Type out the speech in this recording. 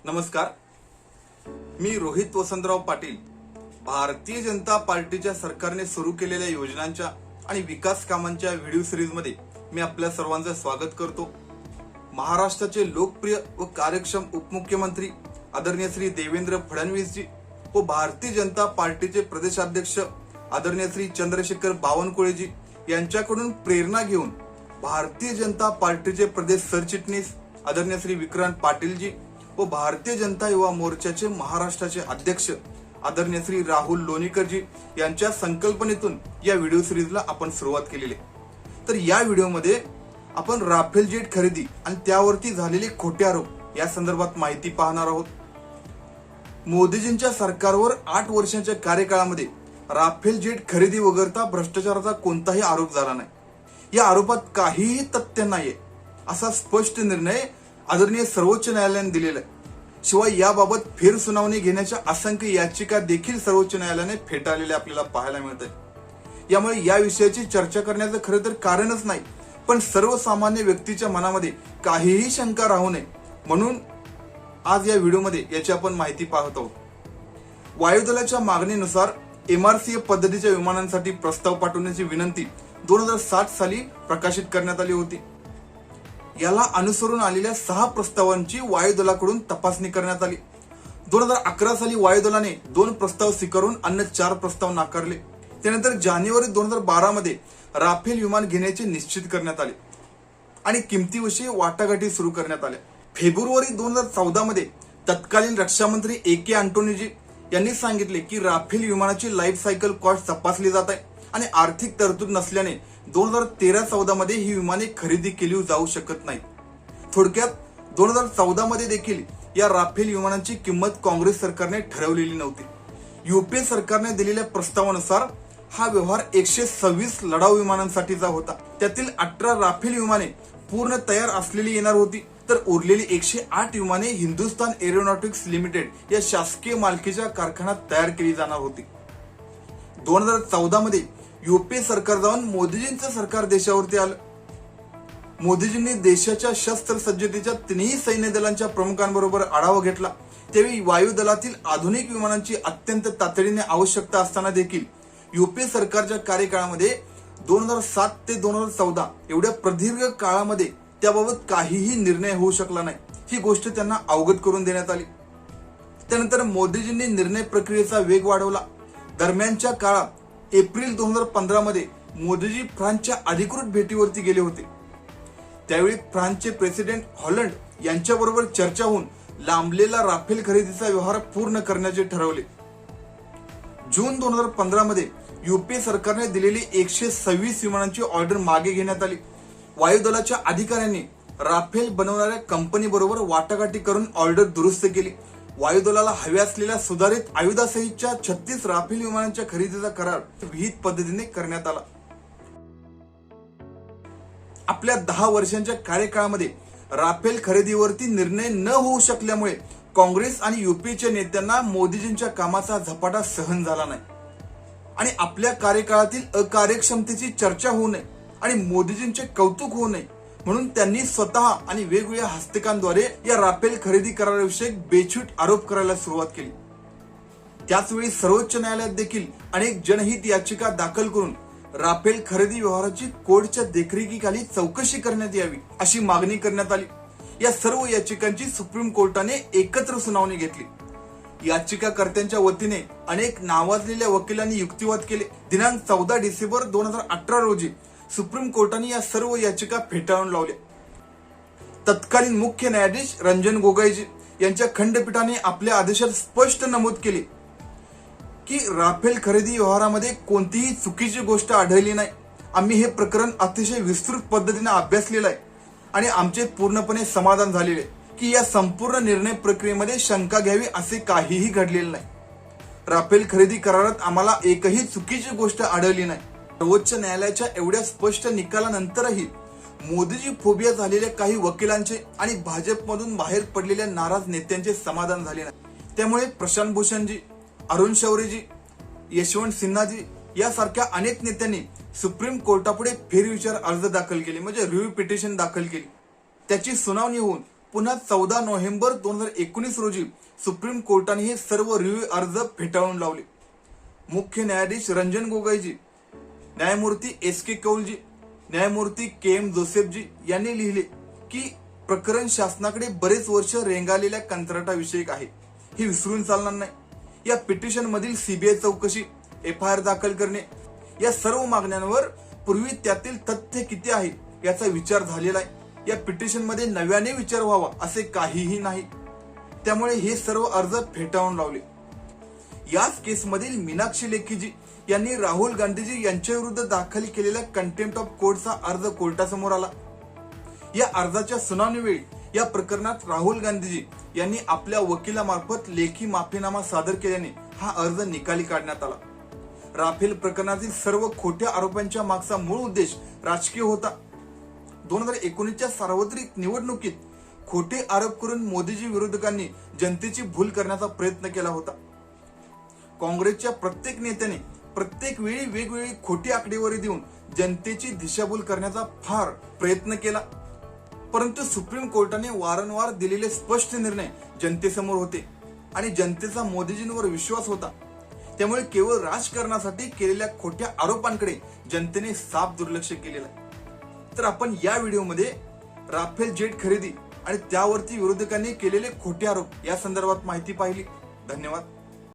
नमस्कार, मी रोहित वसंतराव पाटील. भारतीय जनता पार्टीच्या सरकारने सुरू केलेल्या योजनांच्या आणि विकास कामांच्या व्हिडिओ सिरीज मध्ये मी आपल्या सर्वांचं स्वागत करतो. महाराष्ट्राचे लोकप्रिय व कार्यक्षम उपमुख्यमंत्री आदरणीय श्री देवेंद्र फडणवीसजी व भारतीय जनता पार्टीचे प्रदेशाध्यक्ष आदरणीय श्री चंद्रशेखर बावनकुळेजी यांच्याकडून प्रेरणा घेऊन भारतीय जनता पार्टीचे प्रदेश सरचिटणीस आदरणीय श्री विक्रांत पाटीलजी व भारतीय जनता युवा मोर्चाचे महाराष्ट्राचे अध्यक्ष आदरणीय श्री राहुल लोणीकरजी यांच्या संकल्पनेतून या व्हिडिओ सिरीजला आपण सुरुवात केलेली आहे. तर या व्हिडिओमध्ये आपण राफेल जेट खरेदी आणि त्यावरती झालेले खोटे आरोप या संदर्भात माहिती पाहणार आहोत. मोदीजींच्या सरकारवर 8 वर्षांच्या कार्यकाळामध्ये राफेल जेट खरेदी वगळता भ्रष्टाचाराचा कोणताही आरोप झाला नाही. या आरोपात काहीही तथ्य नाहीये असा स्पष्ट निर्णय आदरणीय सर्वोच्च न्यायालयाने दिलेला आहे. शिवाय याबाबत फेरसुनावणी घेण्याच्या असंख्य याचिका देखील सर्वोच्च न्यायालयाने फेटाळलेल्या आपल्याला पाहायला मिळत आहे. यामुळे या विषयाची चर्चा करण्याचं खरं तर कारणच नाही, पण सर्वसामान्य व्यक्तीच्या मनामध्ये काहीही शंका राहू नये म्हणून आज या व्हिडिओमध्ये याची आपण माहिती पाहत आहोत. वायुदलाच्या मागणीनुसार MRCF पद्धतीच्या विमानांसाठी प्रस्ताव पाठवण्याची विनंती 2007 साली प्रकाशित करण्यात आली होती. याला अनुसरून आलेल्या 6 प्रस्तावांची वायुदलाकडून तपासणी करण्यात आली. 2011 साली वायुदलाने 2 प्रस्ताव स्वीकारून अन्य 4 प्रस्ताव नाकारले. त्यानंतर जानेवारी 2012 मध्ये राफेल विमान घेण्याचे निश्चित करण्यात आले आणि किमतीविषयी वाटाघाटी सुरू करण्यात आल्या. फेब्रुवारी 2014 मध्ये तत्कालीन रक्षामंत्री AK अँटोनीजी यांनी सांगितले की राफेल विमानाची लाईफ सायकल कॉस्ट तपासली जात आहे आणि आर्थिक तरतूद नसल्याने 2013-14 मध्ये ही विमाने खरेदी केली जाऊ शकत नाही. थोडक्यात 2014 मध्ये देखील या राफेल विमानांची किंमत काँग्रेस सरकारने ठरवलेली नव्हती. UPA सरकारने दिलेल्या प्रस्तावानुसार हा व्यवहार 126 लढाऊ विमानांसाठीचा होता. त्यातील 18 राफेल विमाने पूर्ण तयार असलेली येणार होती, तर उरलेली 108 विमाने हिंदुस्तान एरोनॉटिक्स लिमिटेड या शासकीय मालकीच्या कारखान्यात तयार केली जाणार होती. 2014 मध्ये UPA सरकार जाऊन मोदीजींचं सरकार देशावरती आलं. मोदीजींनी देशाच्या शस्त्रसज्जतेच्या तिन्ही सैन्य दलांच्या प्रमुखांबरोबर आढावा घेतला. त्यावेळी वायुदलातील आधुनिक विमानांची अत्यंत तातडीने आवश्यकता असताना देखील UPA सरकारच्या कार्यकाळामध्ये 2007 ते 2014 एवढ्या प्रदीर्घ काळामध्ये त्याबाबत काहीही निर्णय होऊ शकला नाही. ही गोष्ट त्यांना अवगत करून देण्यात आली. त्यानंतर मोदीजींनी निर्णय प्रक्रियेचा वेग वाढवला. दरम्यानच्या काळात एप्रिल 2015 मध्ये मोदीजी फ्रान्सच्या अधिकृत भेटीवरती गेले होते. त्यावेळी फ्रान्सचे प्रेसिडेंट हॉलंड यांच्याबरोबर चर्चा होऊन लांबलेला राफेल खरेदीचा व्यवहार पूर्ण करण्याचे ठरवले. जून 2015 मध्ये UPA सरकारने दिलेली 126 विमानांची ऑर्डर मागे घेण्यात आली. वायुदलाच्या अधिकाऱ्यांनी राफेल बनवणाऱ्या कंपनी बरोबर वाटाघाटी करून ऑर्डर दुरुस्त केली. वायुदलाला हव्या असलेल्या सुधारित आयुधासहितच्या 36 राफेल विमानांच्या खरेदीचा करार विहित पद्धतीने करण्यात आला. आपल्या 10 वर्षांच्या कार्यकाळामध्ये राफेल खरेदीवरती निर्णय न होऊ शकल्यामुळे काँग्रेस आणि UPAच्या नेत्यांना मोदीजींच्या कामाचा झपाटा सहन झाला नाही आणि आपल्या कार्यकाळातील अकार्यक्षमतेची चर्चा होऊ नये आणि मोदीजींचे कौतुक होऊ नये म्हणून त्यांनी स्वतः आणि वेगवेगळ्या हस्तकांद्वारे या राफेल खरेदी कराराविषयी बेछूट आरोप करायला सुरुवात केली. त्याचवेळी सर्वोच्च न्यायालयात देखील अनेक जनहित याचिका दाखल करून राफेल खरेदी व्यवहाराची कोर्टच्या देखरेखीखाली चौकशी करण्यात यावी अशी मागणी करण्यात आली. या सर्व याचिकांची सुप्रीम कोर्टाने एकत्र सुनावणी घेतली. याचिकाकर्त्यांच्या वतीने अनेक नावाजलेल्या वकिलांनी युक्तिवाद केले. दिनांक 14 डिसेंबर 2018 रोजी सुप्रीम कोर्टाने या सर्व याचिका फेटाळून लावल्या. तत्कालीन मुख्य न्यायाधीश रंजन गोगोईजी यांच्या खंडपीठाने आपल्या आदेशात स्पष्ट नमूद केले की राफेल खरेदी व्यवहारामध्ये कोणतीही चुकीची गोष्ट आढळली नाही. आम्ही हे प्रकरण अतिशय विस्तृत पद्धतीने अभ्यासलेलं आहे आणि आमचे पूर्णपणे समाधान झालेले की या संपूर्ण निर्णय प्रक्रियेमध्ये शंका घ्यावी असे काहीही घडलेले नाही. राफेल खरेदी करारात आम्हाला एकही चुकीची गोष्ट आढळली नाही. सर्वोच्च न्यायालयाच्या एवढ्या स्पष्ट निकालानंतरही मोदीजी फोबिया झालेल्या काही वकिलांचे आणि भाजपमधून बाहेर पडलेल्या नाराज नेत्यांचे समाधान झाले नाही. त्यामुळे प्रशांत भूषणजी, अरुण शौरीजी, यशवंत सिन्हाजी यासारख्या अनेक नेत्यांनी सुप्रीम कोर्टापुढे फेरविचार अर्ज दाखल केले, म्हणजे रिव्ह्यू पिटिशन दाखल केली. त्याची सुनावणी होऊन पुन्हा 14 नोव्हेंबर 2019 रोजी सुप्रीम कोर्टाने हे सर्व रिव्ह्यू अर्ज फेटाळून लावले. मुख्य न्यायाधीश रंजन गोगोईजी, न्यायमूर्ती एस के कौलजी, न्यायमूर्ती के एम जोसेफजी यांनी लिहिले की प्रकरण शासनाकडे बरेच वर्ष रेंगाळलेल्या कंत्राटाविषयक आहे, हे विसरून चालणार नाही. या पिटिशन मधील सीबीआय चौकशी, FIR दाखल करणे या सर्व मागण्यांवर पूर्वी त्यातील तथ्य किती आहे याचा विचार झालेला आहे. या पिटिशन मध्ये नव्याने विचार व्हावा असे काहीही नाही. त्यामुळे हे सर्व अर्ज फेटाळून लावले. याच केसमधील मीनाक्षी लेखीजी यांनी राहुल गांधीजी यांच्या विरुद्ध दाखल केलेल्या कंटेम्प्ट ऑफ कोर्टचा अर्ज कोर्टासमोर आला. या अर्जाच्या सुनावणीवेळी या प्रकरणात राहुल गांधीजी यांनी आपल्या वकिलामार्फत लेखी माफीनामा सादर केल्याने हा अर्ज निकाली काढण्यात आला. राफेल प्रकरणातील सर्व खोट्या आरोपांच्या मागचा मूळ उद्देश राजकीय होता. 2019च्या सार्वत्रिक निवडणुकीत खोटे आरोप करून मोदीजी विरोधकांनी जनतेची भूल करण्याचा प्रयत्न केला होता. काँग्रेसच्या प्रत्येक नेत्याने प्रत्येक वेळी वेगवेगळी खोटी आकडेवारी देऊन जनतेची दिशाभूल करण्याचा फार प्रयत्न केला. परंतु सुप्रीम कोर्टाने वारंवार दिलेले स्पष्ट निर्णय जनतेसमोर होते आणि जनतेचा मोदीजींवर विश्वास होता. त्यामुळे केवळ राजकारणासाठी केलेल्या खोट्या आरोपांकडे जनतेने साफ दुर्लक्ष केलेलं आहे. तर आपण या व्हिडिओमध्ये राफेल जेट खरेदी आणि त्यावरती विरोधकांनी केलेले खोटे आरोप या संदर्भात माहिती पाहिली. धन्यवाद.